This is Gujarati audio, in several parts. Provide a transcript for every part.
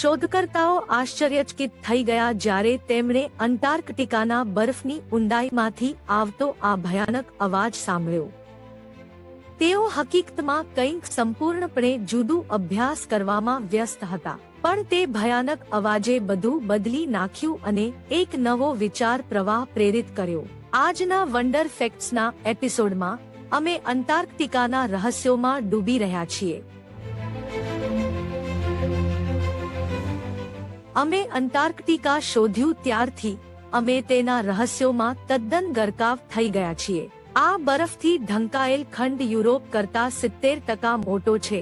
શોધકર્તાઓ આશ્ચર્યચકિત થઈ ગયા જ્યારે તેમણે અંટાર્કટિકાના બરફની ઊંડાઈમાંથી આવતો આ ભયાનક અવાજ સાંભળ્યો. તેઓ હકીકતમાં કંઈક સંપૂર્ણપણે જુદું અભ્યાસ કરવામાં વ્યસ્ત હતા, પણ તે ભયાનક અવાજે બધું બદલી નાખ્યું અને એક નવો વિચાર પ્રવાહ પ્રેરિત કર્યો. આજના વન્ડર ફેક્ટ્સના એપિસોડમાં અમે અંટાર્કટિકાના રહસ્યોમાં ડૂબી રહ્યા છીએ. અમે અંટાર્કટિકા શોધ્યું ત્યારથી અમે તેના રહસ્યોમાં તદ્દન ગરકાવ થઈ ગયા છીએ. આ બરફથી ઢંકાયેલ ખંડ યુરોપ કરતા 70% મોટો છે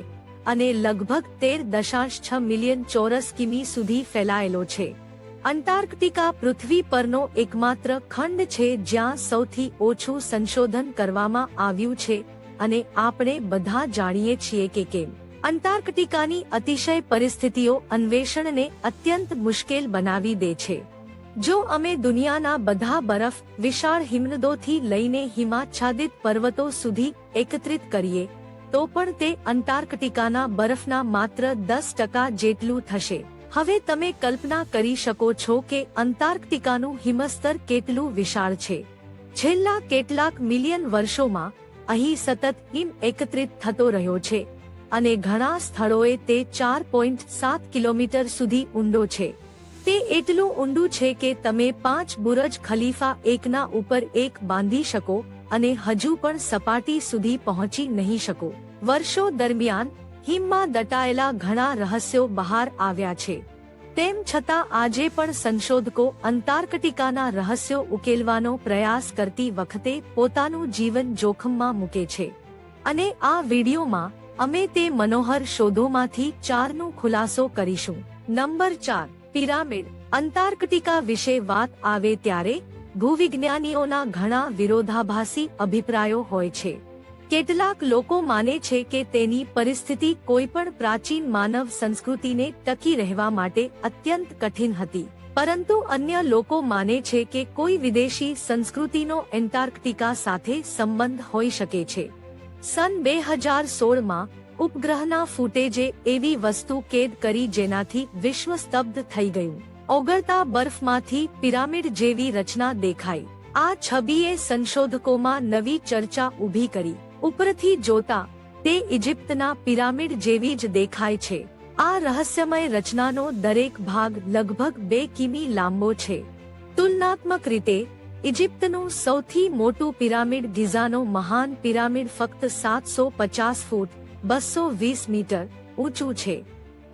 અને લગભગ 13.6 મિલિયન ચોરસ કિમી સુધી ફેલાયેલો છે. અંટાર્કટિકા પૃથ્વી પરનો એકમાત્ર ખંડ છે જ્યાં સૌથી ઓછું સંશોધન કરવામાં આવ્યું છે અને આપણે બધા જાણીએ છીએ કે કેમ. અંટાર્કટિકાની અતિશય પરિસ્થિતિઓ અન્વેષણને અત્યંત મુશ્કેલ બનાવી દે છે. જો અમે દુનિયાના બધા બરફ, વિશાળ હિમનદોથી લઈને હિમાચ્છાદિત પર્વતો સુધી એકત્રિત કરીએ તો પણ તે અંટાર્કટિકાના બરફના માત્ર 10% જેટલું થશે. હવે તમે કલ્પના કરી શકો છો કે અંટાર્કટિકાનું હિમસ્તર કેટલું વિશાળ છે. છેલ્લા કેટલાક મિલિયન વર્ષોમાં અહીં સતત હિમ એકત્રિત થતો રહ્યો છે અને ઘણા સ્થળોએ તે 4.7 કિલોમીટર સુધી ઊંડો છે. તે એટલું ઊંડું છે કે તમે 5 બુરજ ખલીફા એકના ઉપર એક બાંધી શકો અને હજુ પણ સપાટી સુધી પહોંચી નહીં શકો. વર્ષો દરમિયાન હિમમાં દટાયેલા ઘણા રહસ્યો બહાર આવ્યા છે. તેમ છતાં આજે પણ સંશોધકો અંટાર્કટિકાના રહસ્યો ઉકેલવાનો પ્રયાસ કરતી વખતે પોતાનું જીવન જોખમમાં મૂકે છે. અને આ વિડીયોમાં અમે તે મનોહર શોધોમાંથી 4નો ખુલાસો કરીશું. Number 4, pyramid. અંટાર્કટિકા વિશે વાત આવે ત્યારે ભૂવિજ્ઞાનીઓના ઘણા વિરોધાભાસી અભિપ્રાયો હોય છે. કેટલાક લોકો માને છે કે તેની પરિસ્થિતિ કોઈપણ પ્રાચીન માનવ સંસ્કૃતિને ટકી રહેવા માટે અત્યંત કઠિન હતી, પરંતુ અન્ય લોકો માને છે કે કોઈ વિદેશી સંસ્કૃતિનો એન્ટાર્કટિકા સાથે સંબંધ હોઈ શકે છે. સન 2016માં ઉપગ્રહના ફૂટેજે એવી વસ્તુ કેદ કરી જેનાથી વિશ્વ સ્તબ્ધ થઈ ગયું. ઓગળતા બરફમાંથી પિરામિડ જેવી રચના દેખાઈ. આ છબીએ સંશોધકોમાં નવી ચર્ચા ઊભી કરી. ઉપરથી જોતા તે ઇજિપ્તના પિરામિડ જેવી જ દેખાય છે. આ રહસ્યમય રચનાનો દરેક ભાગ લગભગ 2 કિમી લાંબો છે. તુલનાત્મક રીતે ઇજિપ્તનું સૌથી મોટું પિરામિડ ગિઝાનો મહાન પિરામિડ ફક્ત 750 ફૂટ 220 મીટર ઊંચું છે.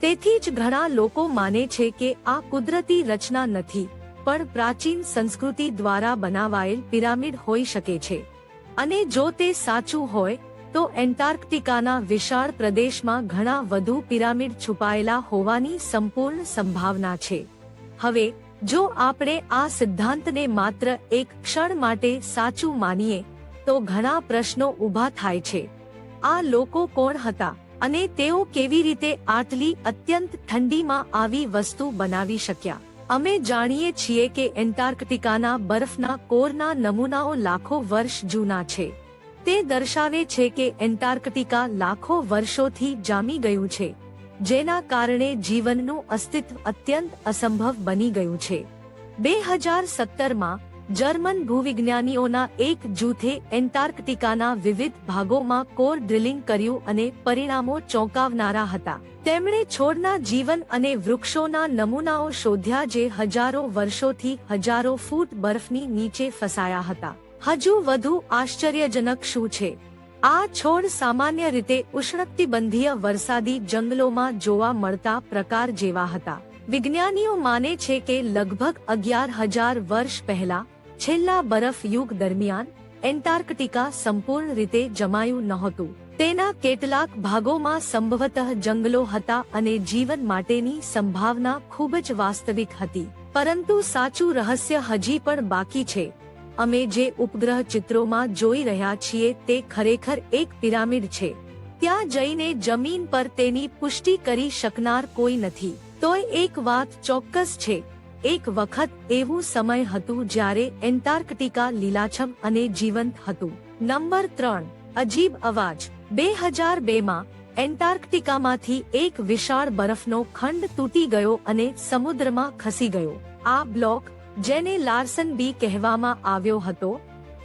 તેથી જ ઘણા લોકો માને છે કે આ કુદરતી રચના નથી, પણ પ્રાચીન સંસ્કૃતિ દ્વારા બનાવાયેલ પિરામિડ હોઈ શકે છે. અને જો તે સાચું હોય તો એન્ટાર્કટિકાના વિશાળ પ્રદેશમાં ઘણા વધુ પિરામિડ છુપાયેલા હોવાની સંપૂર્ણ સંભાવના છે. હવે જો આપણે આ સિદ્ધાંતને માત્ર એક ક્ષણ માટે સાચું માનીએ તો ઘણા પ્રશ્નો ઊભા થાય છે. આ લોકો કોણ હતા અને તેઓ કેવી રીતે આટલી અત્યંત ઠંડીમાં આવી વસ્તુ બનાવી શક્યા? અમે જાણીએ છીએ કે એન્ટાર્કટિકાના બરફના કોરના નમૂનાઓ લાખો વર્ષ જૂના છે. તે દર્શાવે છે કે એન્ટાર્કટિકા લાખો વર્ષોથી જામી ગયું છે, જેના કારણે જીવનનું અસ્તિત્વ અત્યંત અસંભવ બની ગયું છે. 2017માં જર્મન ભૂવિજ્ઞાનીઓના એક જૂથે એન્ટાર્કટિકાના વિવિધ ભાગોમાં કોર ડ્રિલિંગ કર્યું અને પરિણામો ચોંકાવનારા હતા. તેમણે છોડના જીવન અને વૃક્ષોના નમૂનાઓ શોધ્યા જે હજારો વર્ષોથી હજારો ફૂટ બરફની નીચે ફસાયા હતા. હજુ વધુ આશ્ચર્યજનક શું છે? આ છોડ સામાન્ય રીતે ઉષ્ણકટિબંધીય વરસાદી જંગલોમાં જોવા મળતા પ્રકાર જેવા હતા. વિજ્ઞાનીઓ માને છે કે લગભગ 11,000 વર્ષ પહેલા છેલ્લા બરફ યુગ દરમિયાન એન્ટાર્કટિકા સંપૂર્ણ રીતે જમાયું નહોતું. તેના કેટલાક ભાગોમાં સંભવતઃ જંગલો હતા અને જીવન માટેની સંભાવના ખૂબ જ વાસ્તવિક હતી. પરંતુ સાચું રહસ્ય હજી પણ બાકી છે. અમે જે ઉપગ્રહ ચિત્રોમાં જોઈ રહ્યા છીએ તે ખરેખર એક પિરામિડ છે. ત્યાં જઈને જમીન પર તેની પુષ્ટિ કરી શકનાર કોઈ નથી. તોય એક વાત ચોક્કસ છે, એક વખત એવું સમય હતું જ્યારે એન્ટાર્કટિકા લીલાછમ અને જીવંત હતું. નંબર 3, અજીબ અવાજ. 2002માં એન્ટાર્કટિકામાંથી એક વિશાળ બરફનો ખંડ તૂટી ગયો અને સમુદ્રમાં ખસી ગયો. આ બ્લોક, જેને લાર્સન બી કહેવામાં આવ્યો હતો,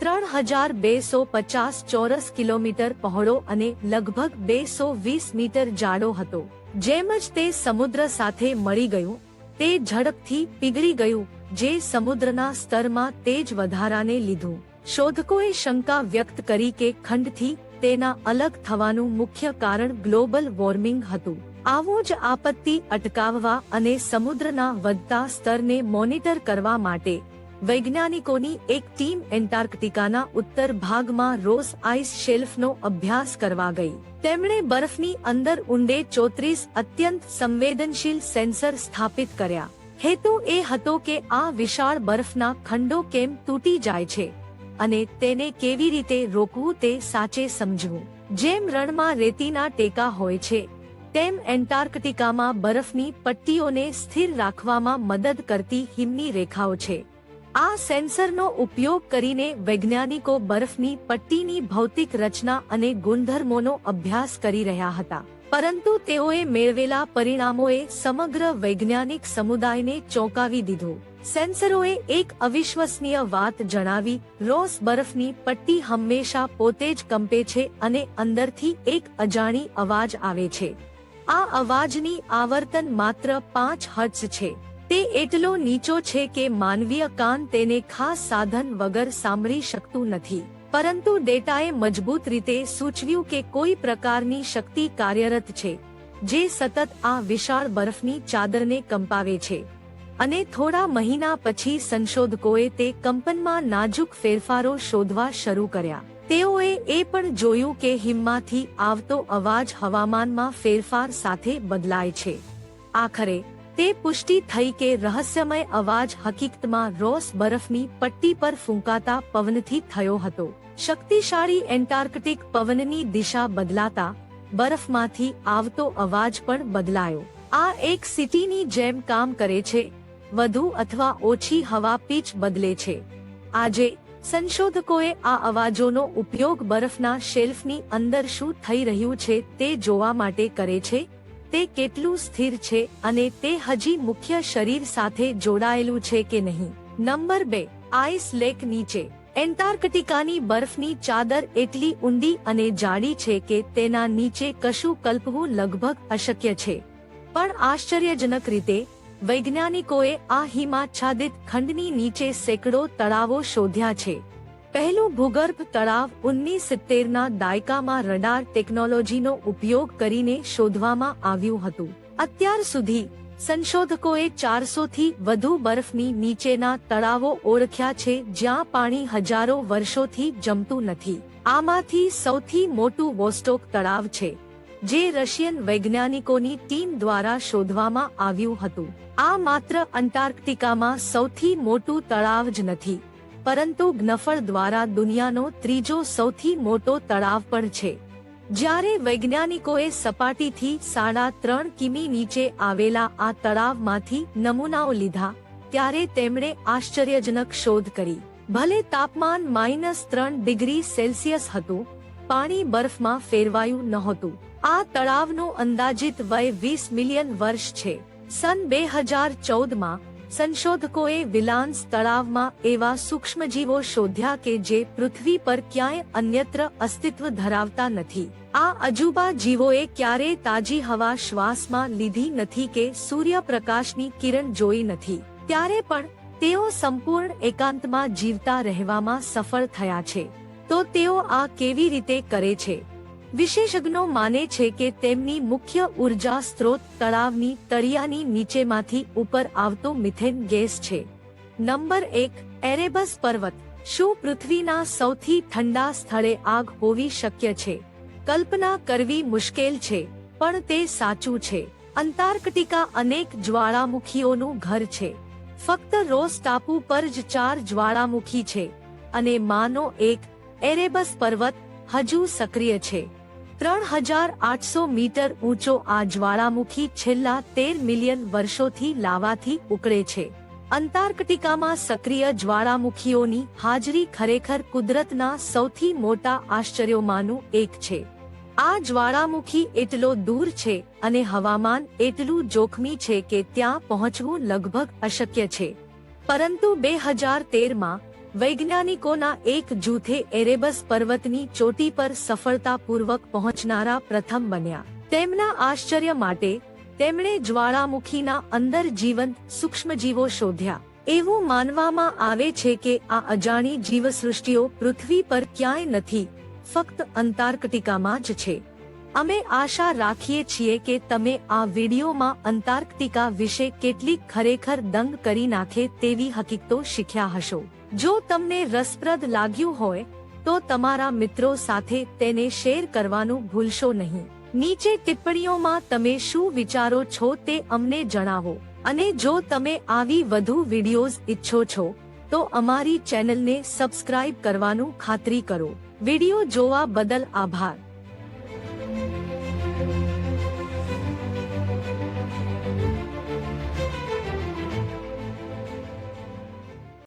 3250 ચોરસ કિલોમીટર પહોળો અને લગભગ 220 મીટર જાડો હતો. જેમ જ તે સમુદ્ર સાથે મળી ગયું, તે ઝડપથી પીગળી ગયું, જે સમુદ્રના સ્તરમાં તેજ વધારાને લીધું. શોધકોએ શંકા વ્યક્ત કરી કે ખંડથી તેના અલગ થવાનું મુખ્ય કારણ ગ્લોબલ વોર્મિંગ હતું. આવું જ આપત્તિ અટકાવવા અને સમુદ્રના વધતા સ્તરને મોનિટર કરવા માટે વૈજ્ઞાનિકોની એક ટીમ એન્ટાર્કટિકાના ઉત્તર ભાગમાં રોસ આઇસ શેલ્ફનો અભ્યાસ કરવા ગઈ. તેમણે બરફની અંદર ઊંડે 34 અત્યંત સંવેદનશીલ સેન્સર સ્થાપિત કર્યા. હેતુ એ હતો કે આ વિશાળ બરફના ખંડો કેમ તૂટી જાય છે અને તેને કેવી રીતે રોકવું તે સાચે સમજવું. જેમ રણમાં રેતીના ટેકા હોય છે, તેમ એન્ટાર્કટિકામાં બરફની પટ્ટીઓને સ્થિર રાખવામાં મદદ કરતી હિમની રેખાઓ છે. આ સેન્સરનો ઉપયોગ કરીને વૈજ્ઞાનિકો બરફની પટ્ટીની ભૌતિક રચના અને ગુણધર્મોનો અભ્યાસ કરી રહ્યા હતા. પરંતુ તેઓએ મેળવેલા પરિણામોએ સમગ્ર વૈજ્ઞાનિક સમુદાયને ચોંકાવી દીધો. સેન્સરોએ એક અવિશ્વસનીય વાત જણાવી: રોસ બરફની પટ્ટી હંમેશા પોતે જ કંપે છે અને અંદરથી એક અજાણી અવાજ આવે છે. આ અવાજની આવર્તન માત્ર 5 હર્ટ્ઝ છે. તે એટલો નીચો છે કે માનવીય કાન તેને ખાસ સાધન વગર સાંભળી શકતું નથી. પરંતુ ડેટાએ મજબૂત રીતે સૂચવ્યું કે કોઈ પ્રકારની શક્તિ કાર્યરત છે, જે સતત આ વિશાળ બરફની ચાદરને કંપાવે છે. અને થોડા મહિના પછી સંશોધકોએ તે કંપનમાં નાજુક ફેરફારો શોધવા શરૂ કર્યા. તેઓએ એ પણ જોયું કે હિમમાંથી આવતો અવાજ હવામાનમાં ફેરફાર સાથે બદલાય છે. આખરે તે પુષ્ટિ થઈ કે રહસ્યમય અવાજ હકીકતમાં રોસ બરફની પટ્ટી પર ફૂંકાતા પવનથી થયો હતો. શક્તિશાળી એન્ટાર્કટિક પવનની દિશા બદલાતા બરફમાંથી આવતો અવાજ પણ બદલાયો. આ એક સિટીની જેમ કામ કરે છે, વધુ અથવા ઓછી હવા પીચ બદલે છે. આજે સંશોધકોએ આ અવાજોનો ઉપયોગ બરફના શેલ્ફની અંદર શું થઈ રહ્યું છે તે જોવા માટે કરે છે. તે કેટલું સ્થિર છે અને તે હજી મુખ્ય શરીર સાથે જોડાયેલું છે કે નહીં. નંબર 2. આઈસ લેક નીચે. એન્ટાર્કટિકાની બરફની ચાદર એટલી ઊંડી અને જાડી છે કે તેના નીચે કશું કલ્પવું લગભગ અશક્ય છે. પણ આશ્ચર્યજનક રીતે વૈજ્ઞાનિકોએ આ હિમાચ્છાદિત ખંડની નીચે સેંકડો તળાવો શોધ્યા છે. પહેલું ભૂગર્ભ તળાવ 1970ના દાયકામાં રડાર ટેકનોલોજીનો ઉપયોગ કરીને શોધવામાં આવ્યું હતું. અત્યાર સુધી સંશોધકોએ 400થી વધુ બરફની નીચેના તળાવો ઓળખ્યા છે જ્યાં પાણી હજારો વર્ષોથી જમતું નથી. આમાંથી સૌથી મોટું વોસ્ટોક તળાવ છે, જે રશિયન વૈજ્ઞાનિકોની ટીમ દ્વારા શોધવામાં આવ્યું હતું. આ માત્ર અંટાર્કટિકામાં સૌથી મોટું તળાવ જ નથી, પરંતુ ઘનફળ દ્વારા દુનિયાનો ત્રીજો સૌથી મોટો તળાવ પણ છે. જ્યારે વૈજ્ઞાનિકોએ સપાટીથી 3.5 કિમી નીચે આવેલા આ તળાવમાંથી નમૂનાઓ લીધા, ત્યારે તેમણે આશ્ચર્યજનક શોધ કરી. ભલે તાપમાન -3 ડિગ્રી સેલ્સિયસ હતું, પાણી બરફમાં ફેરવાયું નહોતું. આ તળાવનું અંદાજિત વય 20 મિલિયન વર્ષ છે. સન 2014માં સંશોધકોએ વિલાન્સ તળાવમાં એવા સૂક્ષ્મજીવો શોધ્યા કે જે પૃથ્વી પર ક્યાંય અન્યત્ર અસ્તિત્વ ધરાવતા નથી. આ અજુબા જીવોએ ક્યારેય તાજી હવા શ્વાસમાં લીધી નથી કે સૂર્યપ્રકાશની કિરણ જોઈ નથી. ત્યારે પણ તેઓ સંપૂર્ણ એકાંતમાં જીવતા રહેવામાં સફળ થયા છે. તો તેઓ આ કેવી રીતે કરે છે? વિશેષજ્ઞો માને છે કે તેમની મુખ્ય ઉર્જા સ્ત્રોત તળાવની તળિયાની નીચેમાંથી ઉપર આવતો મિથેન ગેસ છે. નંબર 1. એરેબસ પર્વત. શું પૃથ્વીના સૌથી ઠંડા સ્થળે આગ હોવી શક્ય છે? કલ્પના કરવી મુશ્કેલ છે, પણ તે સાચું છે. અંટાર્કટિકા અનેક જ્વાળામુખીઓનું ઘર છે. ફક્ત રોસ ટાપુ પર જ 4 જ્વાળામુખી છે, અને માનો એક એરેબસ પર્વત હજુ સક્રિય છે. 3800 મીટર ઊંચો આ જ્વાળામુખી છેલ્લા 13 મિલિયન વર્ષોથી લાવાથી ઉકળે છે. અંટાર્કટિકામાં સક્રિય જ્વાળામુખીઓની હાજરી ખરેખર કુદરતના સૌથી મોટા આશ્ચર્યોમાંનું એક છે. આ જ્વાળામુખી એટલો દૂર છે અને હવામાન એટલું જોખમી છે કે ત્યાં પહોંચવું લગભગ અશક્ય છે, પરંતુ 2013માં વૈજ્ઞાનિકોના એક જૂથે એરેબસ પર્વતની ચોટી પર સફળતાપૂર્વક પહોંચનારા પ્રથમ બન્યા. તેમના આશ્ચર્ય માટે તેમણે જ્વાળામુખીના અંદર જીવંત સૂક્ષ્મજીવો શોધ્યા. એવું માનવામાં આવે છે કે આ અજાણી જીવસૃષ્ટિઓ પૃથ્વી પર ક્યાંય નથી, ફક્ત અંટાર્કટિકામાં જ છે. અમે આશા રાખીએ છીએ કે તમે આ વિડીયોમાં અંટાર્કટિકા વિશે કેટલીક ખરેખર દંગ કરી નાખે તેવી હકીકતો શીખ્યા હશો. જો તમને રસપ્રદ લાગ્યું હોય તો તમારા મિત્રો સાથે તેને શેર કરવાનું ભૂલશો નહીં. નીચે ટિપ્પણીઓમાં તમે શું વિચારો છો તે અમને જણાવો. અને જો તમે આવી વધુ વિડીયોઝ ઈચ્છો છો તો અમારી ચેનલને સબસ્ક્રાઇબ કરવાનું ખાતરી કરો. વિડીયો જોવા બદલ આભાર.